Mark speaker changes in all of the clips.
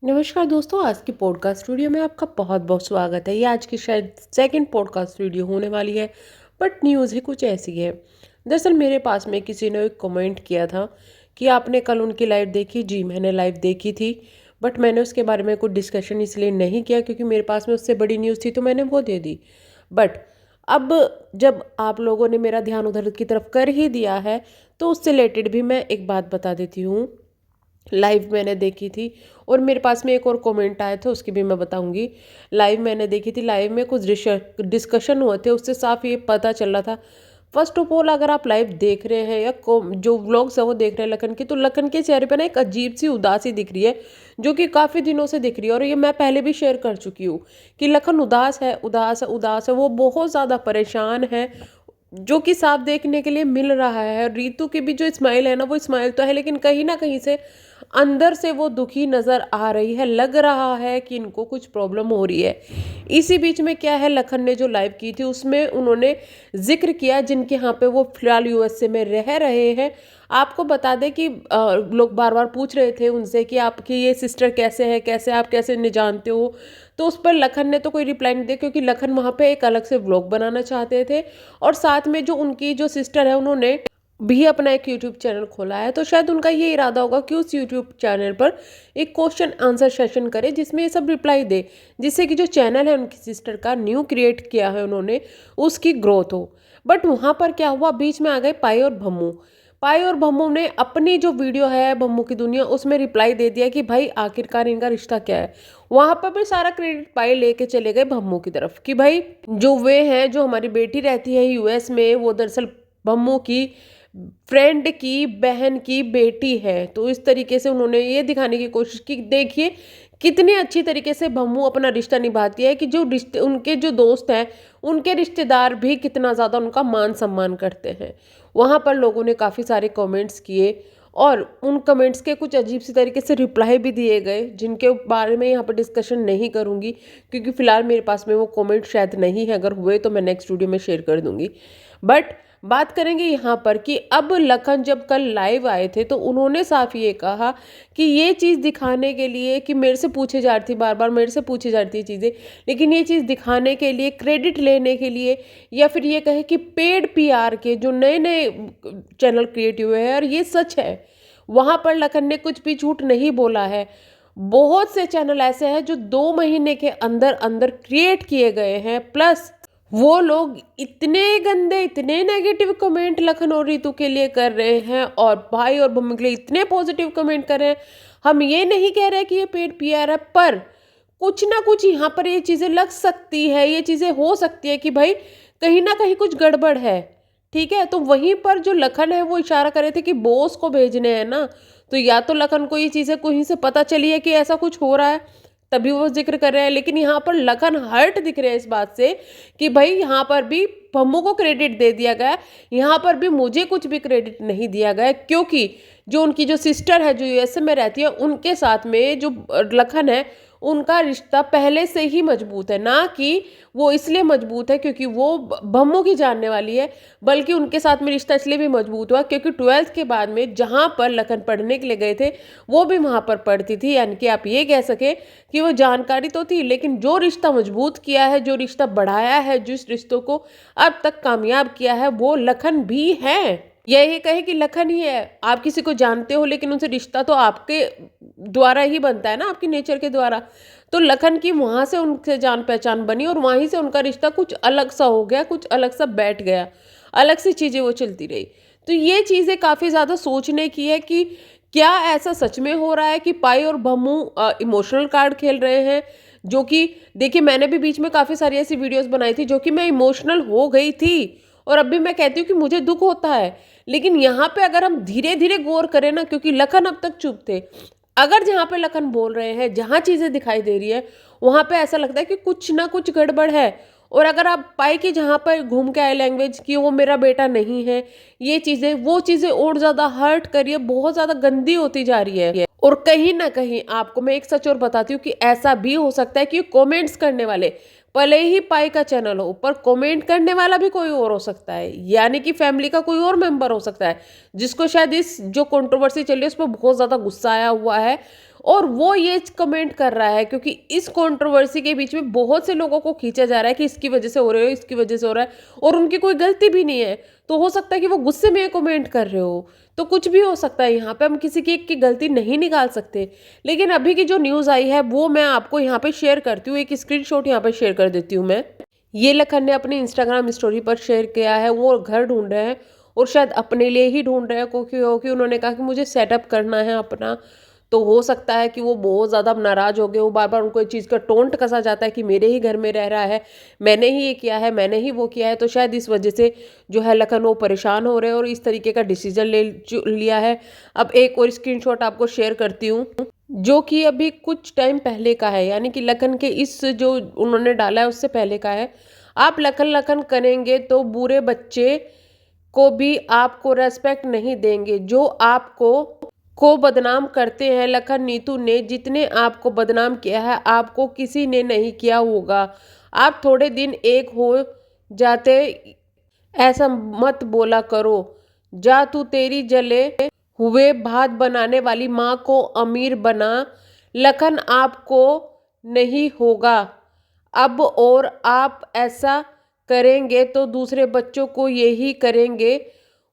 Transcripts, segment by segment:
Speaker 1: नमस्कार दोस्तों, आज की पॉडकास्ट वीडियो में आपका बहुत बहुत स्वागत है। ये आज की शायद सेकंड पॉडकास्ट वीडियो होने वाली है, बट न्यूज़ ही कुछ ऐसी है। दरअसल मेरे पास में किसी ने एक कमेंट किया था कि आपने कल उनकी लाइव देखी। जी, मैंने लाइव देखी थी, बट मैंने उसके बारे में कुछ डिस्कशन इसलिए नहीं किया क्योंकि मेरे पास में उससे बड़ी न्यूज़ थी तो मैंने वो दे दी। बट अब जब आप लोगों ने मेरा ध्यान उधर की तरफ कर ही दिया है तो उससे रिलेटेड भी मैं एक बात बता देती हूँ। लाइव मैंने देखी थी और मेरे पास में एक और कमेंट आया था, उसकी भी मैं बताऊंगी। लाइव मैंने देखी थी, लाइव में कुछ डिस्कशन हुए थे, उससे साफ ये पता चल रहा था। फर्स्ट ऑफ ऑल, अगर आप लाइव देख रहे हैं या जो व्लॉग्स है वो देख रहे हैं लखन की, तो लखन के चेहरे पे ना एक अजीब सी उदासी दिख रही है, जो कि काफ़ी दिनों से दिख रही है। और ये मैं पहले भी शेयर कर चुकी हूँ कि लखन उदास है, उदास है, उदास है। वो बहुत ज़्यादा परेशान है, जो कि साफ देखने के लिए मिल रहा है। रीतू की भी जो स्माइल है ना, वो स्माइल तो है, लेकिन कहीं ना कहीं से अंदर से वो दुखी नजर आ रही है। लग रहा है कि इनको कुछ प्रॉब्लम हो रही है। इसी बीच में क्या है, लखन ने जो लाइव की थी उसमें उन्होंने जिक्र किया जिनके यहाँ पे वो फिलहाल यूएसए में रह रहे हैं। आपको बता दें कि लोग बार बार पूछ रहे थे उनसे कि आपकी ये सिस्टर कैसे है, कैसे आप कैसे नहीं जानते हो। तो उस पर लखन ने तो कोई रिप्लाई नहीं दिया, क्योंकि लखन वहाँ पे एक अलग से व्लॉग बनाना चाहते थे। और साथ में जो उनकी जो सिस्टर है, उन्होंने भी अपना एक यूट्यूब चैनल खोला है, तो शायद उनका ये इरादा होगा कि उस यूट्यूब चैनल पर एक क्वेश्चन आंसर सेशन करे जिसमें ये सब रिप्लाई दे, जिससे कि जो चैनल है उनकी सिस्टर का न्यू क्रिएट किया है उन्होंने, उसकी ग्रोथ हो। बट वहाँ पर क्या हुआ, बीच में आ गए पाई और भम्मू। पाई और भम्मू ने अपनी जो वीडियो है भम्मू की दुनिया, उसमें रिप्लाई दे दिया कि भाई आखिरकार इनका रिश्ता क्या है। वहां पर भी सारा क्रेडिट पाई लेके चले गए भम्मू की तरफ कि भाई जो वे हैं, जो हमारी बेटी रहती है यूएस में, वो दरअसल भम्मू की फ्रेंड की बहन की बेटी है। तो इस तरीके से उन्होंने ये दिखाने की कोशिश की, देखिए कितने अच्छी तरीके से भम्मू अपना रिश्ता निभाती है, कि जो रिश्ते उनके जो दोस्त हैं, उनके रिश्तेदार भी कितना ज़्यादा उनका मान सम्मान करते हैं। वहाँ पर लोगों ने काफ़ी सारे कमेंट्स किए और उन कमेंट्स के कुछ अजीब सी तरीके से रिप्लाई भी दिए गए, जिनके बारे में यहाँ पर डिस्कशन नहीं करूँगी क्योंकि फ़िलहाल मेरे पास में वो कमेंट शायद नहीं है। अगर हुए तो मैं नेक्स्ट वीडियो में शेयर कर दूँगी। बट बात करेंगे यहाँ पर कि अब लखन जब कल लाइव आए थे तो उन्होंने साफ ये कहा कि ये चीज़ दिखाने के लिए कि मेरे से पूछे जा रही थी, बार बार मेरे से पूछी जा रही थी चीज़ें, लेकिन ये चीज़ दिखाने के लिए, क्रेडिट लेने के लिए, या फिर ये कहे कि पेड पीआर के जो नए नए चैनल क्रिएट हुए हैं, और ये सच है। वहाँ पर लखन ने कुछ भी झूठ नहीं बोला है। बहुत से चैनल ऐसे हैं जो 2 महीने के अंदर अंदर क्रिएट किए गए हैं, प्लस वो लोग इतने गंदे, इतने नेगेटिव कमेंट लखन और रीतू के लिए कर रहे हैं, और भाई और बम्मी के लिए इतने पॉजिटिव कमेंट कर रहे हैं। हम ये नहीं कह रहे कि ये पेड पीआर है, पर कुछ ना कुछ यहाँ पर ये चीज़ें लग सकती है, ये चीज़ें हो सकती है कि भाई कहीं ना कहीं कुछ गड़बड़ है। ठीक है, तो वहीं पर जो लखन है वो इशारा कर रहे थे कि बॉस को भेजने हैं ना, तो या तो लखन को ये चीज़ें कहीं से पता चली है कि ऐसा कुछ हो रहा है, तभी वो जिक्र कर रहे हैं। लेकिन यहाँ पर लखन हर्ट दिख रहे हैं इस बात से कि भाई यहाँ पर भी पम्मू को क्रेडिट दे दिया गया, यहाँ पर भी मुझे कुछ भी क्रेडिट नहीं दिया गया, क्योंकि जो उनकी जो सिस्टर है जो यूएसए में रहती है, उनके साथ में जो लखन है, उनका रिश्ता पहले से ही मजबूत है। ना कि वो इसलिए मजबूत है क्योंकि वो भम्मू की जानने वाली है, बल्कि उनके साथ में रिश्ता इसलिए भी मजबूत हुआ क्योंकि 12th के बाद में जहाँ पर लखन पढ़ने के लिए गए थे, वो भी वहाँ पर पढ़ती थी। यानी कि आप ये कह सके कि वो जानकारी तो थी, लेकिन जो रिश्ता मजबूत किया है, जो रिश्ता बढ़ाया है, जिस रिश्तों को अब तक कामयाब किया है, वो लखन भी है। यही कहे कि लखन ही है। आप किसी को जानते हो लेकिन उनसे रिश्ता तो आपके द्वारा ही बनता है ना, आपकी नेचर के द्वारा। तो लखन की वहाँ से उनसे जान पहचान बनी और वहीं से उनका रिश्ता कुछ अलग सा हो गया, कुछ अलग सा बैठ गया, अलग सी चीज़ें वो चलती रही। तो ये चीज़ें काफ़ी ज़्यादा सोचने की है कि क्या ऐसा सच में हो रहा है कि पाई और भम्मू इमोशनल कार्ड खेल रहे हैं। जो कि देखिए, मैंने भी बीच में काफ़ी सारी ऐसी वीडियोस बनाई थी जो कि मैं इमोशनल हो गई थी, और अब भी मैं कहती हूँ कि मुझे दुख होता है। लेकिन यहाँ पे अगर हम धीरे धीरे गौर करें ना, क्योंकि लखन अब तक चुप थे, अगर जहाँ पे लखन बोल रहे हैं, जहाँ चीज़ें दिखाई दे रही है, वहाँ पे ऐसा लगता है कि कुछ ना कुछ गड़बड़ है। और अगर आप पाई कि जहाँ पर घूम के आए लैंग्वेज कि वो मेरा बेटा नहीं है, ये चीज़ें वो चीज़ें और ज़्यादा हर्ट करिए, बहुत ज़्यादा गंदी होती जा रही है। और कहीं ना कहीं आपको मैं एक सच और बताती हूँ कि ऐसा भी हो सकता है कि कमेंट्स करने वाले भले ही पाई का चैनल हो, पर कमेंट करने वाला भी कोई और हो सकता है, यानी कि फैमिली का कोई और मेंबर हो सकता है, जिसको शायद इस जो कंट्रोवर्सी चल रही है उस पर बहुत ज़्यादा गुस्सा आया हुआ है। और वो ये कमेंट कर रहा है क्योंकि इस कंट्रोवर्सी के बीच में बहुत से लोगों को खींचा जा रहा है कि इसकी वजह से हो रहे हो, इसकी वजह से हो रहा है, और उनकी कोई गलती भी नहीं है। तो हो सकता है कि वो गुस्से में कमेंट कर रहे हो, तो कुछ भी हो सकता है। यहाँ पे हम किसी की एक की गलती नहीं निकाल सकते। लेकिन अभी की जो न्यूज़ आई है वो मैं आपको यहाँ पे शेयर करती हूँ, एक स्क्रीनशॉट यहाँ पे शेयर कर देती हूँ मैं। ये लखन ने अपनी इंस्टाग्राम स्टोरी पर शेयर किया है, वो घर ढूंढ रहे हैं और शायद अपने लिए ही ढूंढ रहे हैं, क्योंकि उन्होंने कहा कि मुझे सेटअप करना है अपना। तो हो सकता है कि वो बहुत ज़्यादा नाराज़ हो गए, वो बार बार उनको इस चीज़ का टोंट कसा जाता है कि मेरे ही घर में रह रहा है, मैंने ही ये किया है, मैंने ही वो किया है। तो शायद इस वजह से जो है लखन वो परेशान हो रहे हैं और इस तरीके का डिसीजन लिया है। अब एक और स्क्रीनशॉट आपको शेयर करती हूँ जो कि अभी कुछ टाइम पहले का है, यानी कि लखन के इस जो उन्होंने डाला है उससे पहले का है। आप लखन लखन करेंगे तो बुरे बच्चे को भी आपको रेस्पेक्ट नहीं देंगे। जो आपको बदनाम करते हैं लखन नीतू ने जितने आपको बदनाम किया है आपको किसी ने नहीं किया होगा। आप थोड़े दिन एक हो जाते, ऐसा मत बोला करो। जा तू तेरी जले हुए भात बनाने वाली माँ को अमीर बना। लखन आपको नहीं होगा अब, और आप ऐसा करेंगे तो दूसरे बच्चों को यही करेंगे,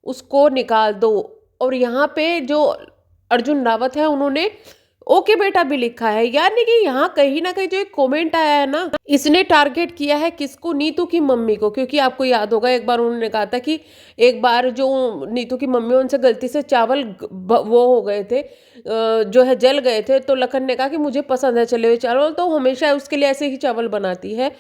Speaker 1: उसको निकाल दो। और यहाँ पे जो अर्जुन रावत है उन्होंने ओके बेटा भी लिखा है, यानी कि यहाँ कहीं ना कहीं जो एक कमेंट आया है ना, इसने टारगेट किया है किसको? नीतू की मम्मी को। क्योंकि आपको याद होगा एक बार उन्होंने कहा था कि एक बार जो नीतू की मम्मी उनसे गलती से चावल वो हो गए थे, जो है जल गए थे, तो लखन ने कहा कि मुझे पसंद है चले हुए चावल, तो हमेशा उसके लिए ऐसे ही चावल बनाती है।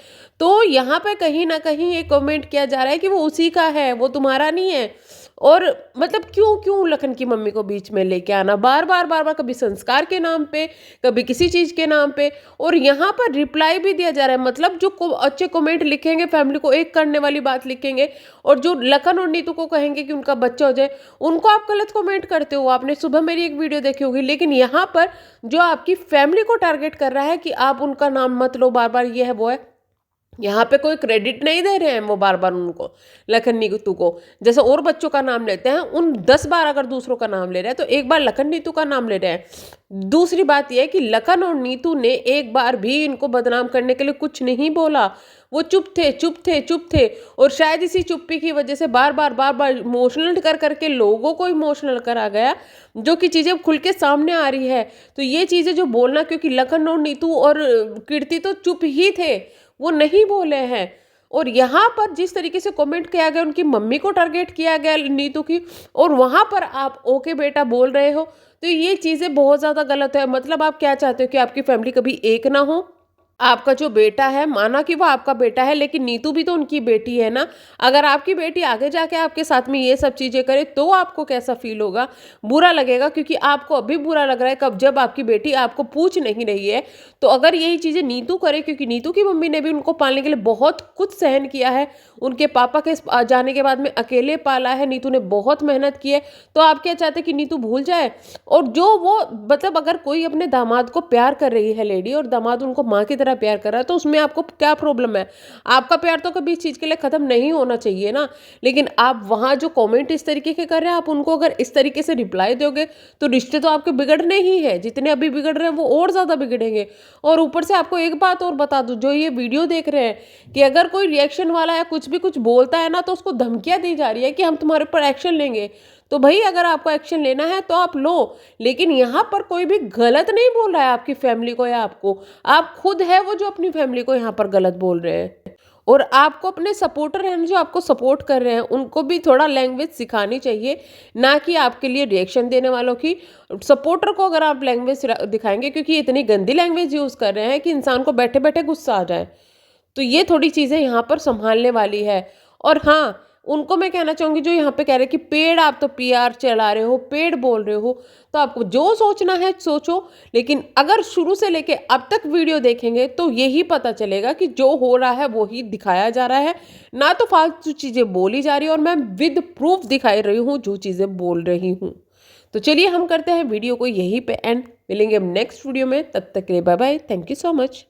Speaker 1: तो यहाँ पे कहीं ना कहीं ये कमेंट किया जा रहा है कि वो उसी का है, वो तुम्हारा नहीं है। और मतलब क्यों क्यों लखन की मम्मी को बीच में लेके आना बार बार बार बार, कभी संस्कार के नाम पे, कभी किसी चीज़ के नाम पे। और यहाँ पर रिप्लाई भी दिया जा रहा है, मतलब जो अच्छे कमेंट लिखेंगे, फैमिली को एक करने वाली बात लिखेंगे, और जो लखन और नीतू को कहेंगे कि उनका बच्चा हो जाए, उनको आप गलत कमेंट करते हो। आपने सुबह मेरी एक वीडियो देखी होगी। लेकिन यहाँ पर जो आपकी फैमिली को टारगेट कर रहा है कि आप उनका नाम मत लो बार बार, ये है वो है, यहाँ पे कोई क्रेडिट नहीं दे रहे हैं वो बार बार उनको, लखन नीतू को। जैसे और बच्चों का नाम लेते हैं, उन 10 बार अगर दूसरों का नाम ले रहे हैं तो एक बार लखन नीतू का नाम ले रहे हैं। दूसरी बात यह है कि लखन और नीतू ने एक बार भी इनको बदनाम करने के लिए कुछ नहीं बोला। वो चुप थे चुप थे चुप थे, और शायद इसी चुप्पी की वजह से बार बार इमोशनल कर करके लोगों को इमोशनल करा गया, जो कि चीज़ें खुल के सामने आ रही है। तो ये चीज़ें जो बोलना, क्योंकि लखन और नीतू और कीर्ति तो चुप ही थे, वो नहीं बोले हैं। और यहाँ पर जिस तरीके से कमेंट किया गया, उनकी मम्मी को टारगेट किया गया नीतू की, और वहाँ पर आप ओके बेटा बोल रहे हो, तो ये चीज़ें बहुत ज़्यादा गलत है। मतलब आप क्या चाहते हो कि आपकी फैमिली कभी एक ना हो? आपका जो बेटा है, माना कि वो आपका बेटा है, लेकिन नीतू भी तो उनकी बेटी है ना। अगर आपकी बेटी आगे जाके आपके साथ में ये सब चीज़ें करे तो आपको कैसा फील होगा? बुरा लगेगा, क्योंकि आपको अभी बुरा लग रहा है कब जब आपकी बेटी आपको पूछ नहीं रही है। तो अगर यही चीज़ें नीतू करे, क्योंकि नीतू की मम्मी ने भी उनको पालने के लिए बहुत कुछ सहन किया है, उनके पापा के जाने के बाद में अकेले पाला है, नीतू ने बहुत मेहनत की है, तो आप क्या चाहते कि नीतू भूल जाए? और जो वो मतलब अगर कोई अपने दामाद को प्यार कर रही है लेडी, और दामाद उनको माँ की प्यार कर रहा है, तो उसमें आपको क्या प्रॉब्लम है? आपका प्यार तो कभी इस चीज के लिए खत्म नहीं होना चाहिए ना। लेकिन आप वहां जो कमेंट इस तरीके के कर रहे हैं, आप उनको अगर इस तरीके से रिप्लाई दोगे तो रिश्ते तो आपके बिगड़ने ही है। जितने अभी बिगड़ रहे हैं वो और ज्यादा बिगड़ेंगे। और ऊपर से आपको एक बात और बता दूं, जो ये वीडियो देख रहे हैं, कि अगर कोई रिएक्शन वाला या कुछ भी कुछ बोलता है ना, तो उसको धमकियां दी जा रही है कि हम तुम्हारे ऊपर एक्शन लेंगे। तो भाई अगर आपको एक्शन लेना है तो आप लो, लेकिन यहाँ पर कोई भी गलत नहीं बोल रहा है आपकी फैमिली को या आपको। आप खुद है वो जो अपनी फैमिली को यहाँ पर गलत बोल रहे हैं। और आपको अपने सपोर्टर हैं जो आपको सपोर्ट कर रहे हैं, उनको भी थोड़ा लैंग्वेज सिखानी चाहिए, ना कि आपके लिए रिएक्शन देने वालों की। सपोर्टर को अगर आप लैंग्वेज दिखाएंगे, क्योंकि इतनी गंदी लैंग्वेज यूज़ कर रहे हैं कि इंसान को बैठे बैठे गुस्सा आ जाए, तो ये थोड़ी चीज़ें यहाँ पर संभालने वाली है। और हाँ, उनको मैं कहना चाहूँगी जो यहाँ पे कह रहे हैं कि पेड़, आप तो पीआर चला रहे हो, पेड़ बोल रहे हो, तो आपको जो सोचना है सोचो। लेकिन अगर शुरू से लेके अब तक वीडियो देखेंगे तो यही पता चलेगा कि जो हो रहा है वो ही दिखाया जा रहा है, ना तो फालतू चीज़ें बोली जा रही है। और मैं विद प्रूफ दिखाई रही हूँ जो चीज़ें बोल रही हूँ। तो चलिए हम करते हैं वीडियो को यहीं पे एंड। मिलेंगे हम नेक्स्ट वीडियो में, तब तक के लिए bye bye, thank you so much.